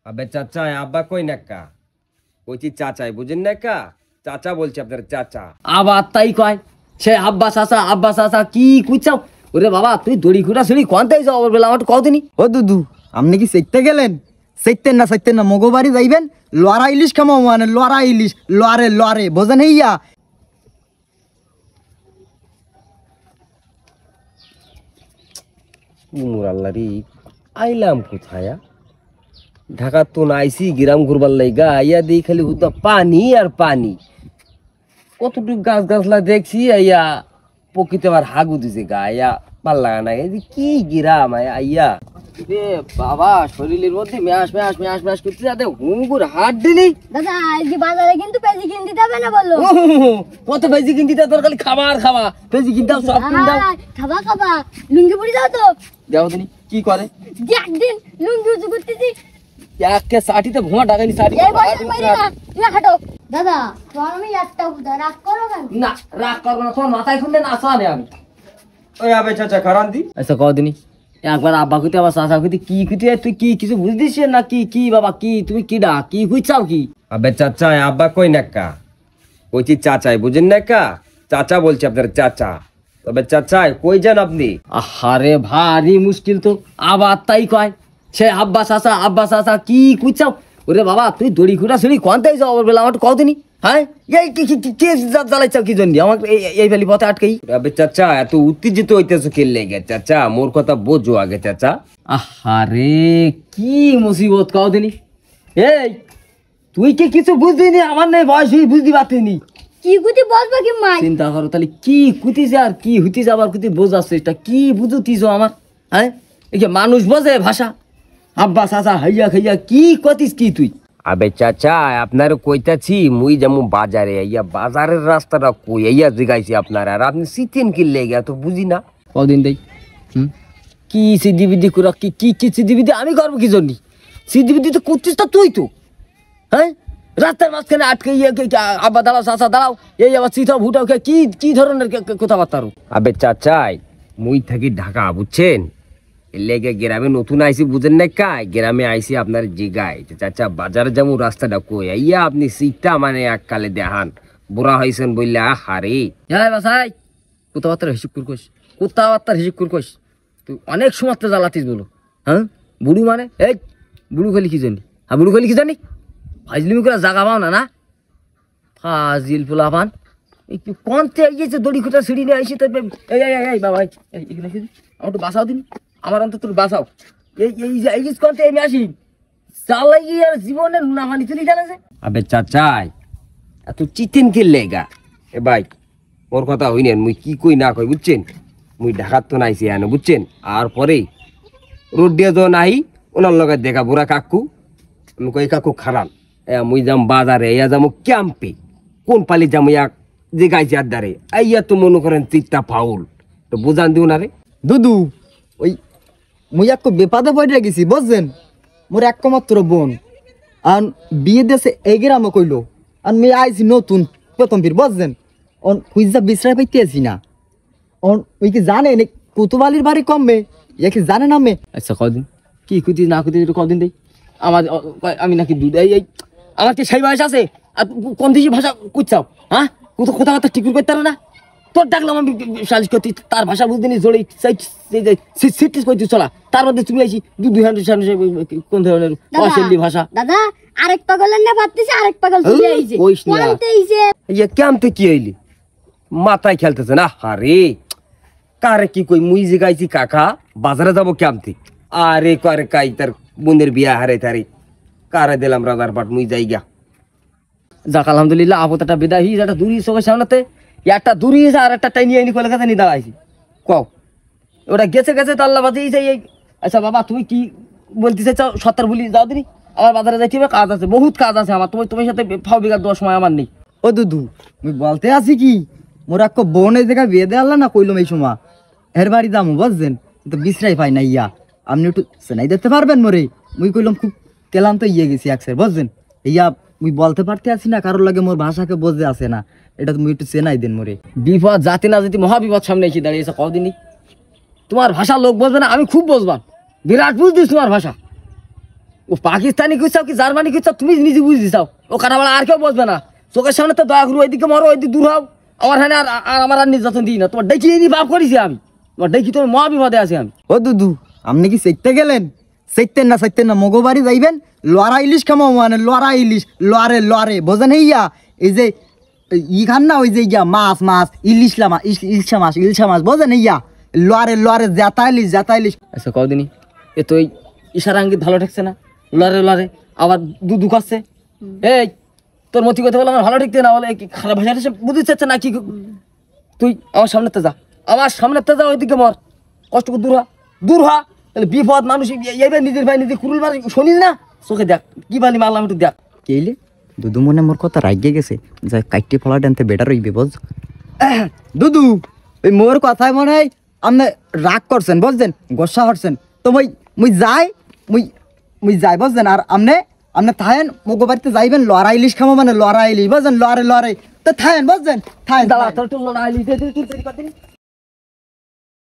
আবে চাচা আব্বা কই নাকা কইছি চাচাই বুঝেন নাকা চাচা বলছি আপনার চাচা আবার তাই কয় সে আব্বা চাচা কি কুচাও ওরে বাবা তুই দড়ি খুঁড়া শুনি কোনটাই যাও বলে আমার কদিনই ও দুদু আপনি কি সেকতে গেলেন সেকতেন না মগো বাড়ি যাইবেন লড়া ইলিশ খামো মানে লড়া ইলিশ লড়ে বোঝেন ইয়া মুরাল্লারি আইলাম কোথায় ঢাকা তো নাইছি গ্রাম ঘুরবার লাইগা আইয়া দিই খালি হুদা পানি আর পানি কতটুকু গাছ গাছলা দেখছি আইয়া প্রকৃতি আবার হাগু দিছে গা আইয়া ভাল লাগা না কি গ্রাম আইয়া রে বাবা শরীরের মধ্যে ম্যাশ করতে যাতে হুঙ্গুর হাট দিলি দাদা আজকে বাজারে কিন্তু পেঁয়াজি কিনতে যাবে না বললো কত পেঁয়াজি কিনতে তোর খালি খাবা পেঁয়াজি কিনতাম সব কিনতাম খাবা লুঙ্গি পরে যাও তো যাও তুমি কি করে একদিন লুঙ্গি উঁচু করতেছি একে সাটিতে ভুয়া ডাকানি সাটি হাঁটো দাদা তোমার আমি একটা কথা রাগ করো কেন না রাগ করবো না তোমার মাথায় খুললে না আসা নেই আমি ওই আবে চাচা খারান দি আচ্ছা কদিনই একবার আব্বা খুঁতে আবার চাচা খুঁতে কি খুঁতে তুই কি কিছু বুঝদিস না কি বাবা কি তুমি কি ডা কি খুঁজছাও কি আবে চাচা আব্বা কই নাকা কইছি চাচাই বুঝেন নাকা চাচা বলছি আপনার চাচা তবে চাচাই কই যান আপনি আহারে ভারী মুশকিল তো আবার তাই কয় সে আব্বা চাচা কি খুঁজছাও ওরে বাবা তুই দড়ি খুঁড়া শুনি কোনটাই যাও বলে আমার কদিনই হ্যাঁ এই কি জ্বালাইছাও কি জন্য আমার এই ফেলি পথে আটকেই আবে চাচা এত উত্তেজিত হইতেছো কে লেগে চাচা মোর কথা বোঝো আগে চাচা আহারে কি মুসিবত কদিনই এই তুই কি কিছু বুঝবি নি আমার নেই বয়স বুঝতে পারতিনি কি কুতি বলবো কি মাই চিন্তা করো তাহলে কি কুতিছে আর কি হইতিছে আবার কুতি বোঝাচ্ছে এটা কি বুঝতিস আমার হ্যাঁ এই যে মানুষ বোঝে ভাষা আব্বা চাচা হাইয়া খাইয়া কি কতিস কি তুই আবে চাচা আপনার কইতাছি মুই যেমন বাজারে আইয়া বাজারের রাস্তাটা কই আইয়া জিগাইছি আপনার আর আপনি সিতেন কি লেগে তো বুঝি না কদিন দেই কি সিদ্ধিবিদ্ধি করে কি সিদ্ধিবিদ্ধি আমি করবো কি জন্য সিদ্ধিবিদ্ধি তো করছিস তা তুই তো হ্যাঁ রাস্তার মাঝখানে আটকে ইয়ে আব্বা দাঁড়াও চাচা দাঁড়াও এই আবার চিঠাও ভুটাও কি ধরনের কথাবার্তা আবে চাচাই মুই থাকি ঢাকা বুঝছেন লেগে গ্রামে নতুন আইসি বুঝেন না কাই গ্রামে আইসি আপনার জিগাই চাচা বাজারে যেমন রাস্তাটা কই আইয়া আপনি সিটটা মানে এককালে দেখান বুড়া হয়েছেন বললে হারে হ্যাঁ বাসাই কথাবার্তার হিসেব করকোস তুই অনেক সময় তো জ্বালাতিস বলো হ্যাঁ বুড়ু মানে এই বুড়ু খেলি কি জানি হ্যাঁ বুড়ু খেলি কি জানি ফাজলিমি করে জাগা পাও না ফাজিল পোলা পান কোনতে গিয়েছে দড়ি খুঁটা সিঁড়ি নিয়ে আইসি তো এই বাবা আমার তো বাসাও দিন আমার অন্তত বাসাও এই কোনতে আমি আসি চালাই গিয়ে আর জীবনে না মানি তুলি জানা যে আবে চাচাই এত চিতেন কে লেগা এ ভাই ওর কথা হইনেন মুই কি কই না কই বুঝছেন মুই ঢাকার তো নাইছি এনে বুঝছেন আর পরে রোড দিয়ে তো নাই ওনার লগে দেখা বুড়া কাকু আমি কই কাকু খারাপ মুই যাম বাজারে ইয়া যাম ক্যাম্পে কোন পালি যাম ইয়া যে গাইছি আর দারে আইয়া তো মনে করেন চিত্তা ফাউল তো বুঝান দিও না রে দুদু ওই মুই এক বেপাদে পড়ে গেছি বুঝছেন মোর এক মাত্র বোন আর বিয়ে দেশে এই গ্রামে কইলো আর মেয়ে আইছি নতুন প্রথম ফির বুঝছেন অন হুইজা বিশ্রায় পাইতে আছি না অন ওই কি জানে কুতুবালির বাড়ি কমবে ইয়া কি জানে না মে আচ্ছা কদিন কি খুঁজি না খুঁজি কদিন দেই আমার আমি নাকি দুধ এই আমার কি সেই বয়স আছে আর কোন দেশি ভাষা কুচাও হ্যাঁ কথাবার্তা ঠিক করতে পারো না তোর ডাকলাম আমি সালিশ করতে তার ভাষা বুঝতে নি জোরে সিটিস করতে চলা তার মধ্যে তুমি আইছি দুই কোন ধরনের অশৈলী ভাষা দাদা আরেক পাগলের না পারতেছে আরেক পাগল চলে আইছে কোনতে আইছে ইয়া ক্যাম্পে কি হইলি মাথায় খেলতেছে না আরে কারে কি কই মুই যে গাইছি কাকা বাজারে যাবো ক্যাম্পে আরে কারে কাই তার বোনের বিয়া হারে তারে কারে দিলাম রাজার পাট মুই যাই গা যাক আলহামদুলিল্লাহ আপতাটা বিদায় হই যেটা দূরি চোখের সামনেতে একটা দূরি এসে আর একটা টাইনি আইনি কলকাতা নিয়ে দাঁড়াইছি কও ওটা গেছে তো আল্লাহ বাদে এই আচ্ছা বাবা তুমি কি বলতেছে চাও 70 বলি যাও দিনি আমার বাজারে যাইতে হবে কাজ আছে বহুত কাজ আছে আমার তোমার সাথে ফাও বিঘা দেওয়ার সময় আমার নেই ও দুদু আমি বলতে আছি কি মোর এক বোন এই জায়গায় বিয়ে দিয়ে আল্লাহ না কইলাম এই সময় এর বাড়ি দাম বুঝছেন তো বিশ্রাই পাই না ইয়া আপনি একটু চেনাই দিতে পারবেন মোরে মুই কইলাম খুব ক্লান্ত ইয়ে গেছি একসাথে বুঝছেন ইয়া মুই বলতে পারতে আছি না কারোর লাগে মোর ভাষাকে বোঝে আসে না এটা তুমি একটু চেনাই দেন মোরে বিপদ জাতি না জাতি মহাবিপদ সামনে এসে দাঁড়িয়েছে কদিনই তোমার ভাষা লোক বুঝবে না আমি খুব বুঝবাম বিরাট বুঝদিস তোমার ভাষা ও পাকিস্তানি কইছাও কি জার্মানি কইছাও তুমি নিজে বুঝি চাও ও কাটাবালা আর কেউ বসবে না চোখের সামনে তো দয়া করু ওইদিকে মরো ওইদিকে দূর হও আমার হ্যাঁ আর আমার আর নির্যাতন দিই না তোমার দেখি এই বাপ করেছি আমি তোমার দেখি তোমার মহা বিপদে আছি আমি ও দুদু আপনি কি চাইতে গেলেন চাইতেন না মগো বাড়ি যাইবেন লড়া ইলিশ খামো মানে লড়া ইলিশ লড়ে বোঝেন ইয়া এই যে ই খান না ওই যে ইয়া মাছ ইলশা মাছ বোঝেন ইয়া লড়ে জাতা ইলিশ আচ্ছা কদিনই এ তো এই ইশারা আঙ্গিত ভালো ঠেকছে না লড়ে আবার দুধ খাচ্ছে এই তোর মতি কথা বলে আমার ভালো ঠেকতে না বলে কি খারাপ ভাষাটা সে বুঝতে চাচ্ছে না কি তুই আমার সামনেতে যা ওইদিকে মর কষ্ট করে দূর হ তাহলে বিপদ মানুষ এইবার নিজের ভাই নিজে কুরুল মার শুনিস না চোখে দেখ কি বানি মারলাম একটু দেখ কেইলে দুদু মনে মোর কথা রাগিয়ে গেছে যা কাইটে ফলা টানতে বেটার হইবে বুঝ দুদু ওই মোর কথায় মনে হয় আপনি রাগ করছেন বুঝছেন গোসা হচ্ছেন তো মুই যাই বুঝছেন আর আপনি থাকেন মগো বাড়িতে যাইবেন লড়া ইলিশ খামো মানে লড়া ইলিশ বুঝছেন লড়ে তো থাকেন বুঝছেন থাকেন দাঁড়া তোর লড়াই